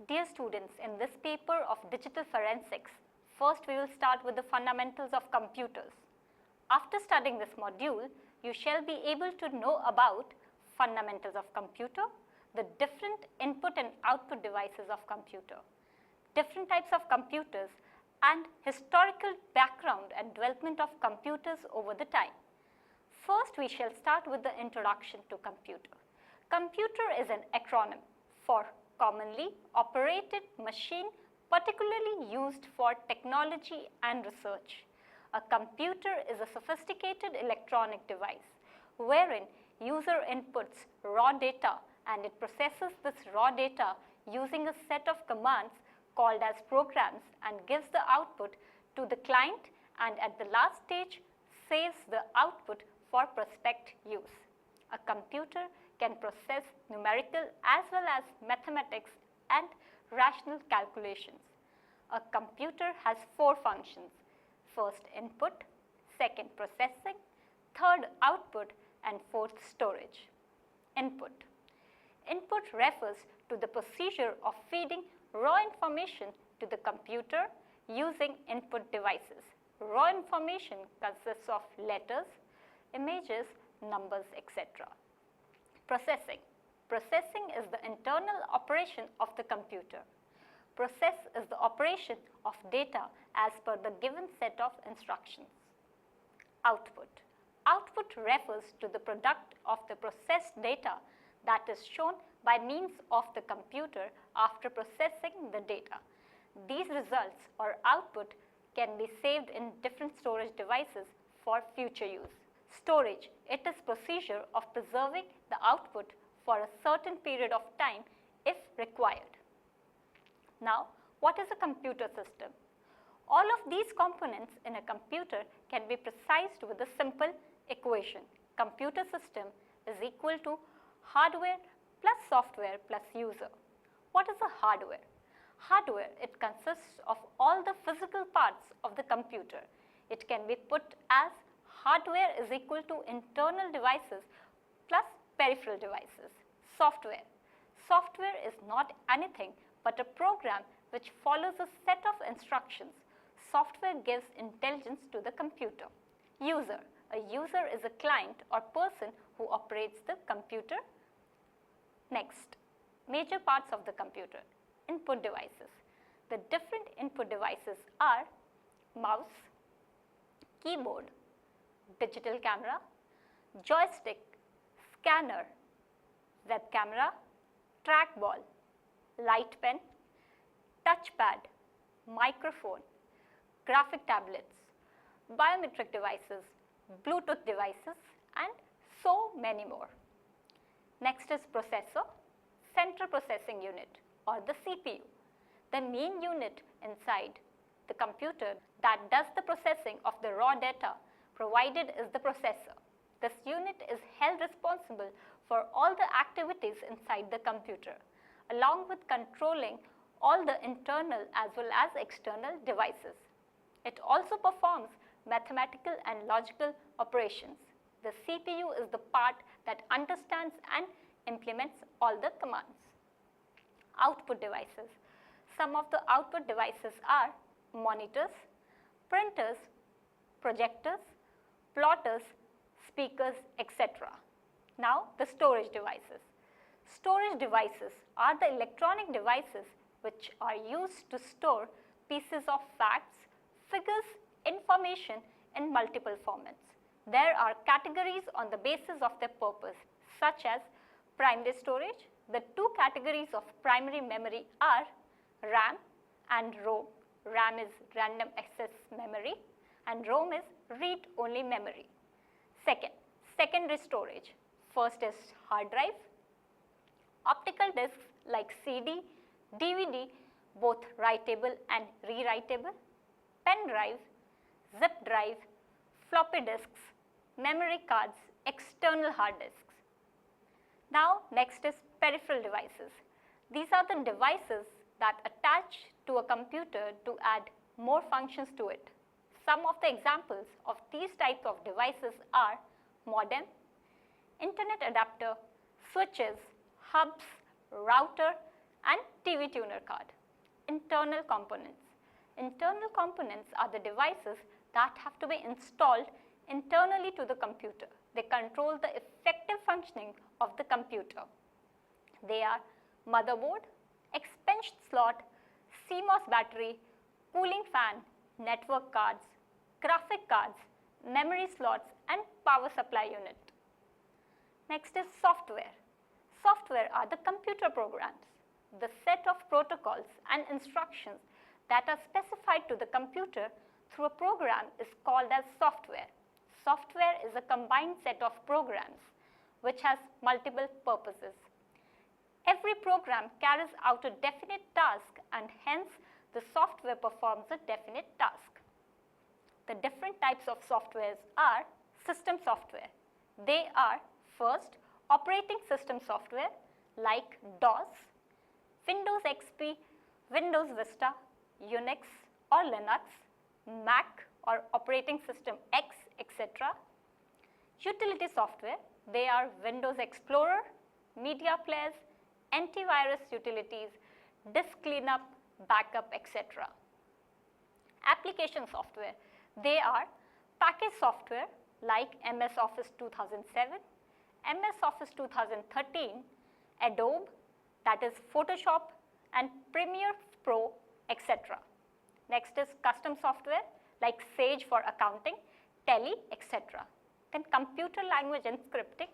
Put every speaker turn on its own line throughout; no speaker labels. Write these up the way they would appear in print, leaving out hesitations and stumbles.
Dear students, in this paper of digital forensics, first we will start with the fundamentals of computers. After studying this module, you shall be able to know about fundamentals of computer, the different input and output devices of computer, different types of computers, and historical background and development of computers over the time. First, we shall start with the introduction to computer. Computer is an acronym for commonly operated machine, particularly used for technology and research. A computer is a sophisticated electronic device wherein user inputs raw data and it processes this raw data using a set of commands called as programs and gives the output to the client, and at the last stage saves the output for prospect use. A computer can process numerical as well as mathematics and rational calculations. A computer has four functions: first input, second processing, third output, and fourth storage. Input. Input refers to the procedure of feeding raw information to the computer using input devices. Raw information consists of letters, images, numbers, etc. Processing. Processing is the internal operation of the computer. Process is the operation of data as per the given set of instructions. Output. Output refers to the product of the processed data that is shown by means of the computer after processing the data. These results or output can be saved in different storage devices for future use. Storage. It is procedure of preserving the output for a certain period of time if required. Now, what is a computer system? All of these components in a computer can be precised with a simple equation. Computer system is equal to hardware plus software plus user. What is a hardware? Hardware, it consists of all the physical parts of the computer. It can be put as hardware is equal to internal devices plus peripheral devices. Software. Software is not anything but a program which follows a set of instructions. Software gives intelligence to the computer. User. A user is a client or person who operates the computer. Next, major parts of the computer. Input devices. The different input devices are mouse, keyboard, digital camera, joystick, scanner, web camera, trackball, light pen, touchpad, microphone, graphic tablets, biometric devices, Bluetooth devices, and so many more. Next is processor, central processing unit, or the CPU, the main unit inside the computer that does the processing of the raw data provided is the processor. This unit is held responsible for all the activities inside the computer, along with controlling all the internal as well as external devices. It also performs mathematical and logical operations. The CPU is the part that understands and implements all the commands. Output devices. Some of the output devices are monitors, printers, projectors, plotters, speakers, etc. Now, the storage devices. Storage devices are the electronic devices which are used to store pieces of facts, figures, information in multiple formats. There are categories on the basis of their purpose, such as primary storage. The two categories of primary memory are RAM and ROM. RAM is random access memory and ROM is read-only memory. Second, secondary storage. First is hard drive. Optical discs like CD, DVD, both writable and rewritable. Pen drive, zip drive, floppy disks, memory cards, external hard disks. Now, next is peripheral devices. These are the devices that attach to a computer to add more functions to it. Some of the examples of these types of devices are modem, internet adapter, switches, hubs, router, and TV tuner card. Internal components. Internal components are the devices that have to be installed internally to the computer. They control the effective functioning of the computer. They are motherboard, expansion slot, CMOS battery, cooling fan, network cards, graphic cards, memory slots and power supply unit. Next is software. Software are the computer programs, the set of protocols and instructions that are specified to the computer through a program is called as software. Software is a combined set of programs which has multiple purposes. Every program carries out a definite task and hence the software performs a definite task. The different types of softwares are system software. They are first operating system software like DOS, Windows XP, Windows Vista, Unix or Linux, Mac or operating system X, etc. Utility software, they are Windows Explorer, media players, antivirus utilities, disk cleanup, backup, etc. Application software, they are package software like MS Office 2007, MS Office 2013, Adobe, that is Photoshop and Premiere Pro, etc. Next is custom software like Sage for accounting, Tele, etc. Then computer language and scripting,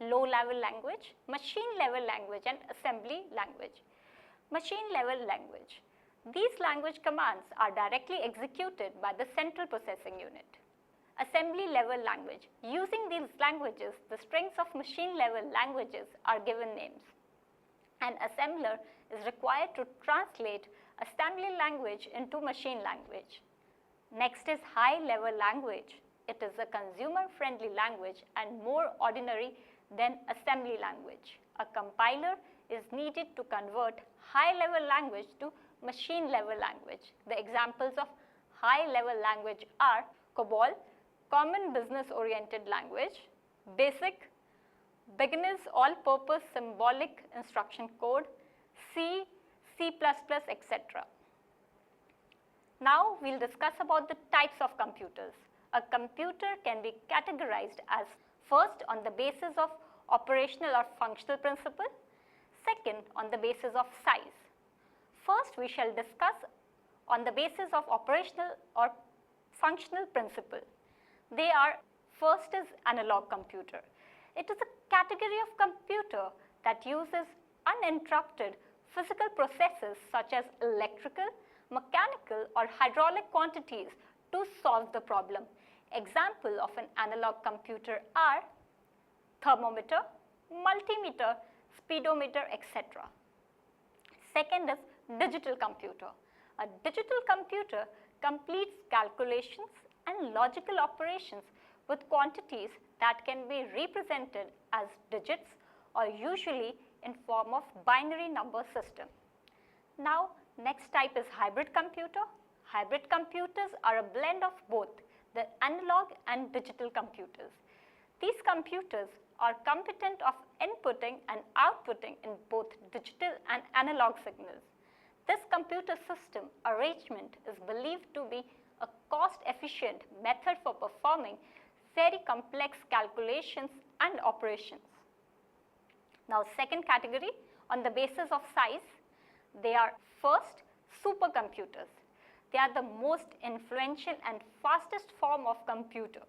low level language, machine level language and assembly language. Machine level language. These language commands are directly executed by the central processing unit. Assembly level language. Using these languages, the strings of machine level languages are given names. An assembler is required to translate assembly language into machine language. Next is high level language. It is a consumer friendly language and more ordinary than assembly language. A compiler is needed to convert high level language to machine level language. The examples of high level language are COBOL, Common Business Oriented Language, BASIC, Beginner's All-Purpose Symbolic Instruction Code, C, C++, etc. Now we will discuss about the types of computers. A computer can be categorized as first on the basis of operational or functional principle, second on the basis of size. First we shall discuss on the basis of operational or functional principle. They are, first is analog computer. It is a category of computer that uses uninterrupted physical processes such as electrical, mechanical or hydraulic quantities to solve the problem. Example of an analog computer are thermometer, multimeter, speedometer, etc. Second is digital computer. A digital computer completes calculations and logical operations with quantities that can be represented as digits or usually in form of binary number system. Now next type is hybrid computer. Hybrid computers are a blend of both the analog and digital computers. These computers are competent of inputting and outputting in both digital and analog signals. This computer system arrangement is believed to be a cost-efficient method for performing very complex calculations and operations. Now second category on the basis of size, they are first supercomputers. They are the most influential and fastest form of computer.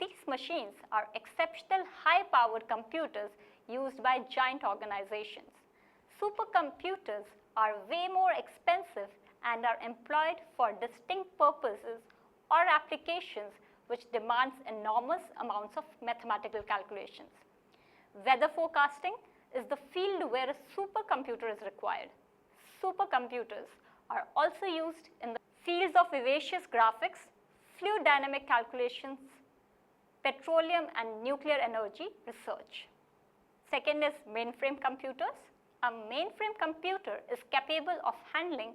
These machines are exceptional high-powered computers used by giant organizations. Supercomputers are way more expensive and are employed for distinct purposes or applications which demands enormous amounts of mathematical calculations. Weather forecasting is the field where a supercomputer is required. Supercomputers are also used in the fields of vivacious graphics, fluid dynamic calculations, petroleum and nuclear energy research. Second is mainframe computers. A mainframe computer is capable of handling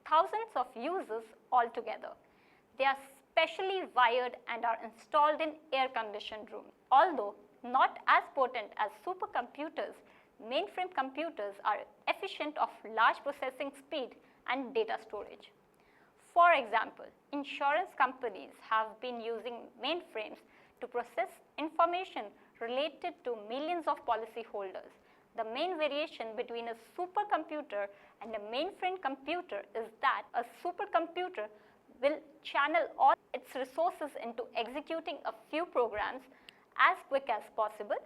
thousands of users altogether. They are specially wired and are installed in air-conditioned rooms. Although not as potent as supercomputers, Mainframe computers are efficient of large processing speed and data storage. For example, insurance companies have been using mainframes to process information related to millions of policyholders. The main variation between a supercomputer and a mainframe computer is that a supercomputer will channel all its resources into executing a few programs as quick as possible,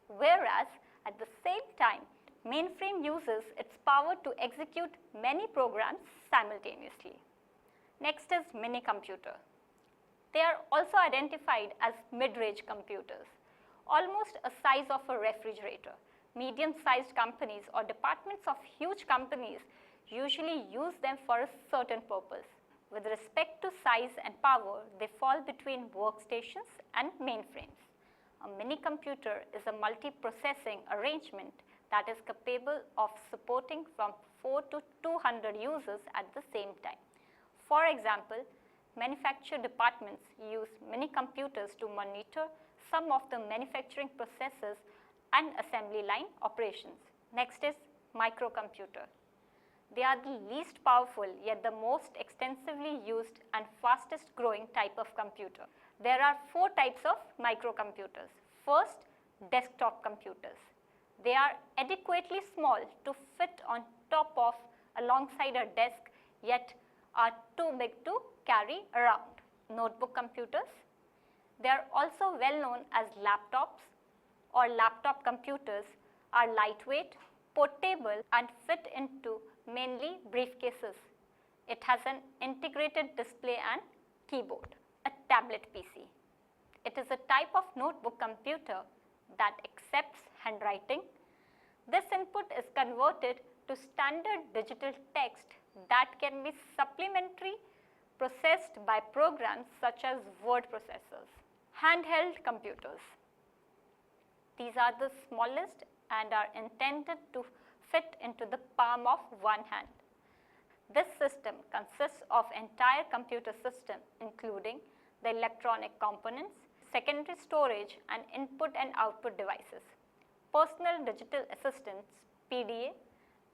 whereas at the same time, mainframe uses its power to execute many programs simultaneously. Next is minicomputer. They are also identified as mid-range computers, almost a size of a refrigerator. Medium-sized companies or departments of huge companies usually use them for a certain purpose. With respect to size and power, they fall between workstations and mainframes. A minicomputer is a multi-processing arrangement that is capable of supporting from 4 to 200 users at the same time. For example, manufacturing departments use minicomputers to monitor some of the manufacturing processes and assembly line operations. Next is microcomputer. They are the least powerful yet the most extensively used and fastest growing type of computer. There are 4 types of microcomputers. First, desktop computers. They are adequately small to fit on top of alongside a desk yet are too big to carry around. Notebook computers. They are also well known as laptops or laptop computers, are lightweight, portable and fit into mainly briefcases. It has an integrated display and keyboard. A tablet PC. It is a type of notebook computer that accepts handwriting. This input is converted to standard digital text that can be supplementary processed by programs such as word processors. Handheld computers. These are the smallest and are intended to fit into the palm of one hand. This system consists of entire computer system including the electronic components, secondary storage and input and output devices. Personal digital assistants PDA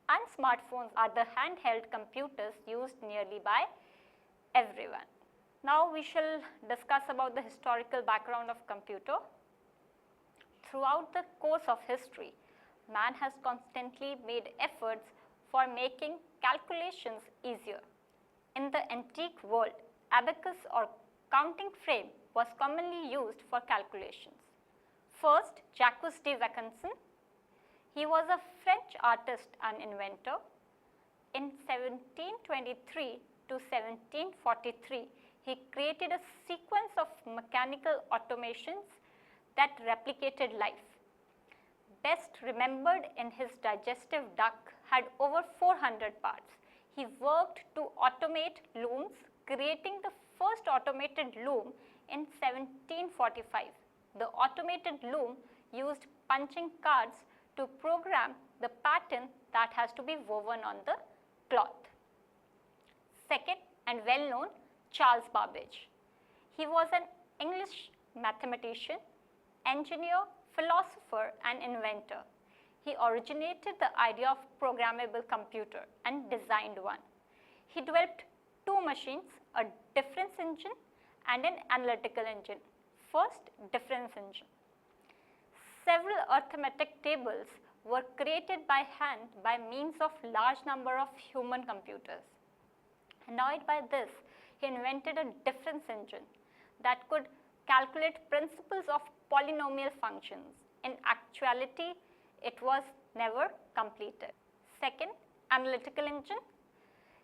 and smartphones are the handheld computers used nearly by everyone. Now we shall discuss about the historical background of computer. Throughout the course of history, man has constantly made efforts for making calculations easier. In the antique world, abacus or counting frame was commonly used for calculations. First, Jacques de Vaucanson. He was a French artist and inventor. In 1723 to 1743, he created a sequence of mechanical automations that replicated life. Best remembered in his digestive duct had over 400 parts. He worked to automate looms, creating the first automated loom in 1745. The automated loom used punching cards to program the pattern that has to be woven on the cloth. Second and well known, Charles Babbage. He was an English mathematician, engineer, philosopher and inventor. He originated the idea of programmable computer and designed one. He developed 2 machines, a difference engine and an analytical engine. First, difference engine. Several arithmetic tables were created by hand by means of large number of human computers. Annoyed by this, he invented a difference engine that could calculate principles of polynomial functions. In actuality, it was never completed. Second, analytical engine.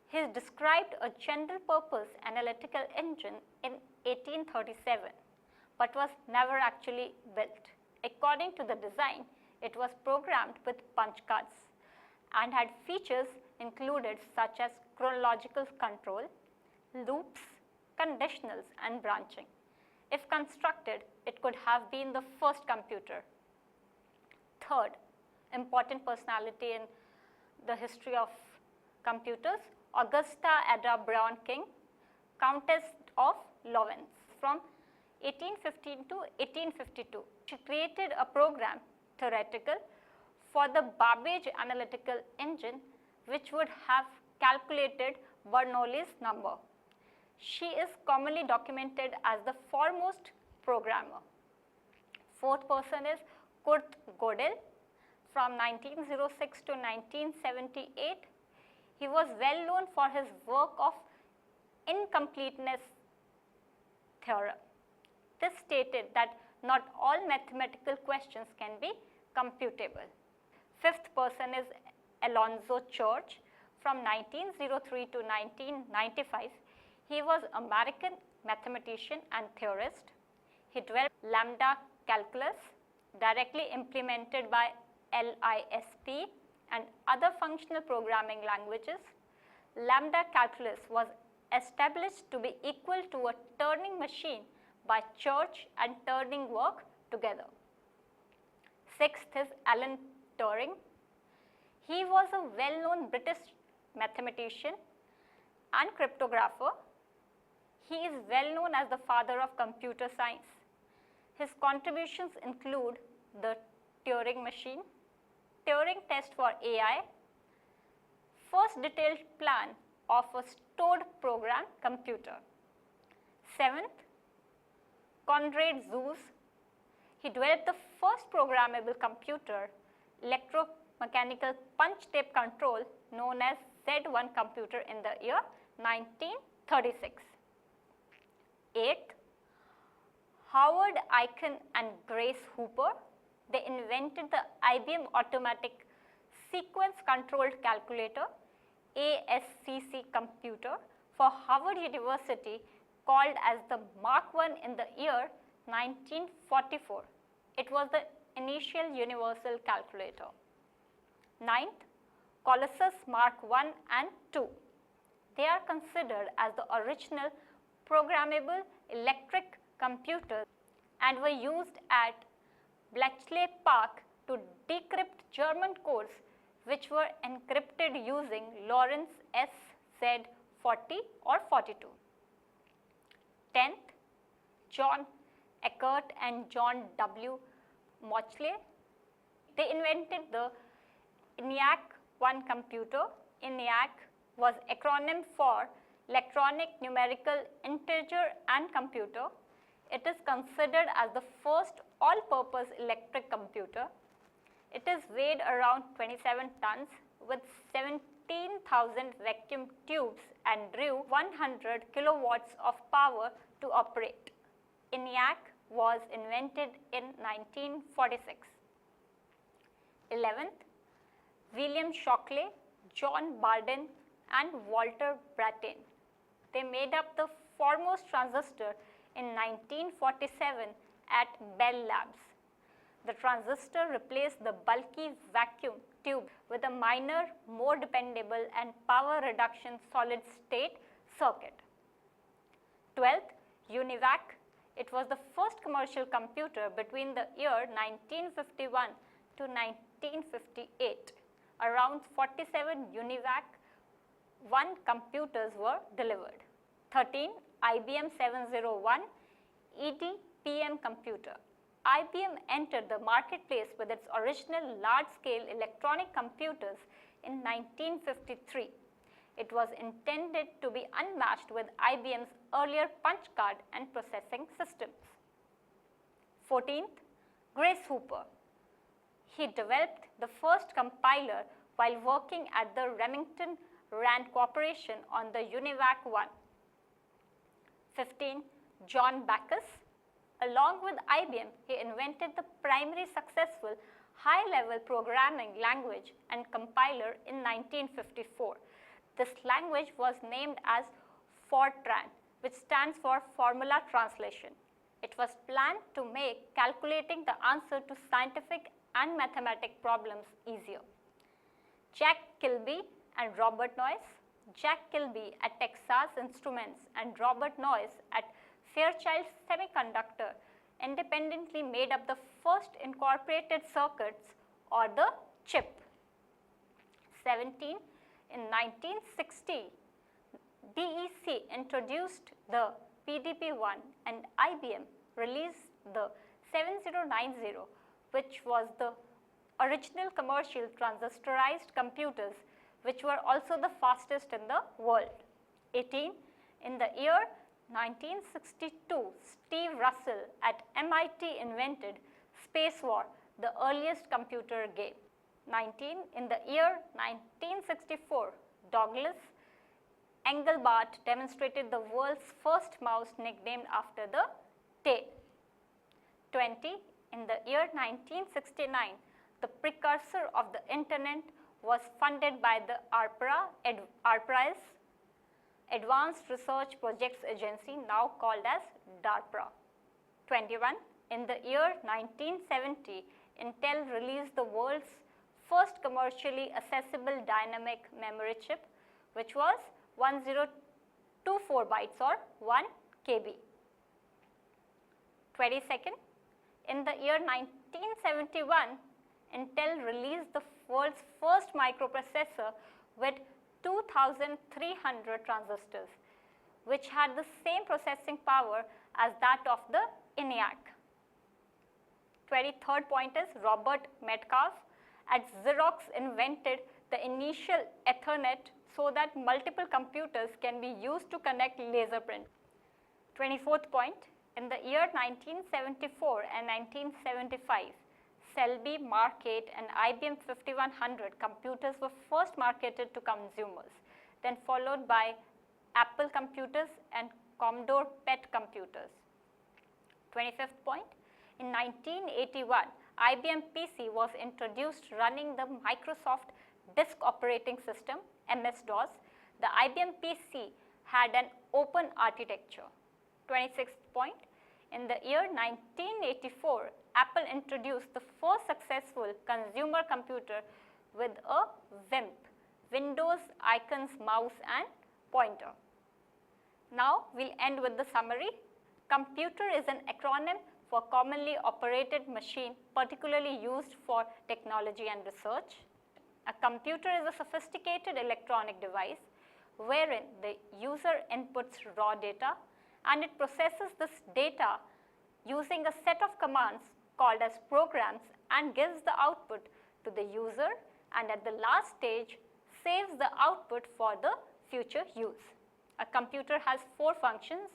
He described a general purpose analytical engine in 1837, but was never actually built. According to the design, it was programmed with punch cards and had features included such as chronological control, loops, conditionals and branching. If constructed, it could have been the first computer. Third, important personality in the history of computers, Augusta Ada Brown King, Countess of Lowens. From 1815 to 1852, she created a program, theoretical, for the Babbage analytical engine, which would have calculated Bernoulli's number. She is commonly documented as the foremost programmer. Fourth person is Kurt Gödel. From 1906 to 1978, he was well known for his work of incompleteness theorem. This stated that not all mathematical questions can be computable. Fifth person is Alonzo Church. From 1903 to 1995, he was American mathematician and theorist. He developed lambda calculus, directly implemented by LISP and other functional programming languages. Lambda calculus was established to be equal to a Turing machine by Church and Turing work together. Sixth is Alan Turing. He was a well-known British mathematician and cryptographer. He is well known as the father of computer science. His contributions include the Turing machine, Turing test for AI, first detailed plan of a stored program computer. Seventh, Konrad Zuse. He developed the first programmable computer, electromechanical punch tape control, known as Z1 computer in the year 1936. Eighth, Howard Aiken and Grace Hooper. They invented the IBM Automatic Sequence Controlled Calculator, ASCC computer, for Howard University, called as the Mark I in the year 1944. It was the initial universal calculator. Ninth, Colossus Mark I and II. They are considered as the original programmable electric computers and were used at Bletchley Park to decrypt German codes which were encrypted using Lorentz SZ40 or 42. 10th, John Eckert and John W. Mauchly. They invented the ENIAC 1 computer. ENIAC was acronym for Electronic Numerical Integer and Computer. It is considered as the first all-purpose electric computer. It is weighed around 27 tons with 17,000 vacuum tubes and drew 100 kilowatts of power to operate. ENIAC was invented in 1946. 11th, William Shockley, John Barden and Walter Brattain. They made up the foremost transistor in 1947 at Bell Labs. The transistor replaced the bulky vacuum tube with a minor, more dependable and power reduction solid-state circuit. 12th, UNIVAC. It was the first commercial computer between the year 1951 to 1958. Around 47 UNIVAC 1 computers were delivered. 13, IBM 701 EDPM computer. IBM entered the marketplace with its original large-scale electronic computers in 1953. It was intended to be unmatched with IBM's earlier punch card and processing systems. 14th, Grace Hooper. He developed the first compiler while working at the Remington Rand Corporation on the UNIVAC 1. 15, John Backus. Along with IBM, he invented the primary successful high-level programming language and compiler in 1954. This language was named as Fortran, which stands for Formula Translation. It was planned to make calculating the answer to scientific and mathematical problems easier. Jack Kilby and Robert Noyce. Jack Kilby at Texas Instruments and Robert Noyce at Fairchild Semiconductor independently made up the first incorporated circuits or the chip. 17. In 1960, DEC introduced the PDP-1 and IBM released the 7090, which was the original commercial transistorized computers which were also the fastest in the world. 18. In the year 1962, Steve Russell at MIT invented Space War, the earliest computer game. 19. In the year 1964, Douglas Engelbart demonstrated the world's first mouse nicknamed after the tail. 20. In the year 1969, the precursor of the internet was funded by the ARPA's Advanced Research Projects Agency, now called as DARPA. 21. In the year 1970, Intel released the world's first commercially accessible dynamic memory chip, which was 1024 bytes or 1 KB. 22nd, in the year 1971, Intel released the world's first microprocessor with 2300 transistors, which had the same processing power as that of the ENIAC. 23rd point is Robert Metcalfe at Xerox invented the initial Ethernet so that multiple computers can be used to connect laser print. 24th point, in the year 1974 and 1975, Selby, Mark 8 and IBM 5100 computers were first marketed to consumers, then followed by Apple computers and Commodore PET computers. 25th point, in 1981, IBM PC was introduced running the Microsoft Disk Operating System, MS-DOS. The IBM PC had an open architecture. 26th point, in the year 1984, Apple introduced the first successful consumer computer with a WIMP, Windows Icons Mouse and Pointer. Now, we'll end with the summary. Computer is an acronym for commonly operated machine, particularly used for technology and research. A computer is a sophisticated electronic device wherein the user inputs raw data and it processes this data using a set of commands called as programs and gives the output to the user, and at the last stage saves the output for the future use. A computer has 4 functions: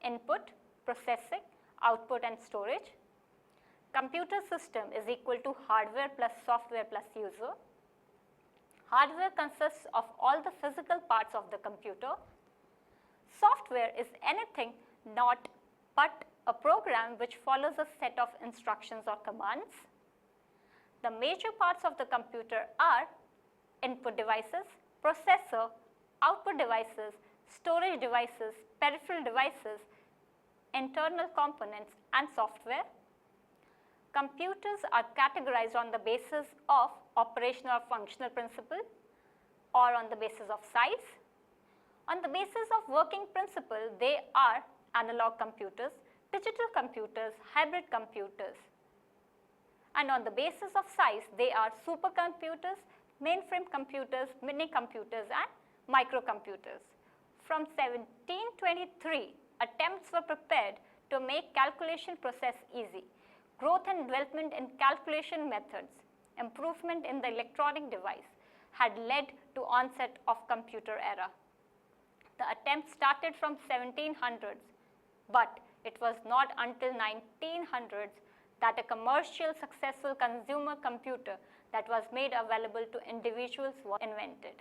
input, processing, output and storage. Computer system is equal to hardware plus software plus user. Hardware consists of all the physical parts of the computer. Software is anything not but a program which follows a set of instructions or commands. The major parts of the computer are input devices, processor, output devices, storage devices, peripheral devices, internal components and software. Computers are categorized on the basis of operational or functional principle or on the basis of size. On the basis of working principle, they are analog computers, digital computers, hybrid computers. And on the basis of size, they are supercomputers, mainframe computers, mini computers and microcomputers. From 1723, attempts were prepared to make calculation process easy. Growth and development in calculation methods, improvement in the electronic device had led to onset of computer era. The attempt started from 1700s, but it was not until 1900s that a commercial successful consumer computer that was made available to individuals was invented.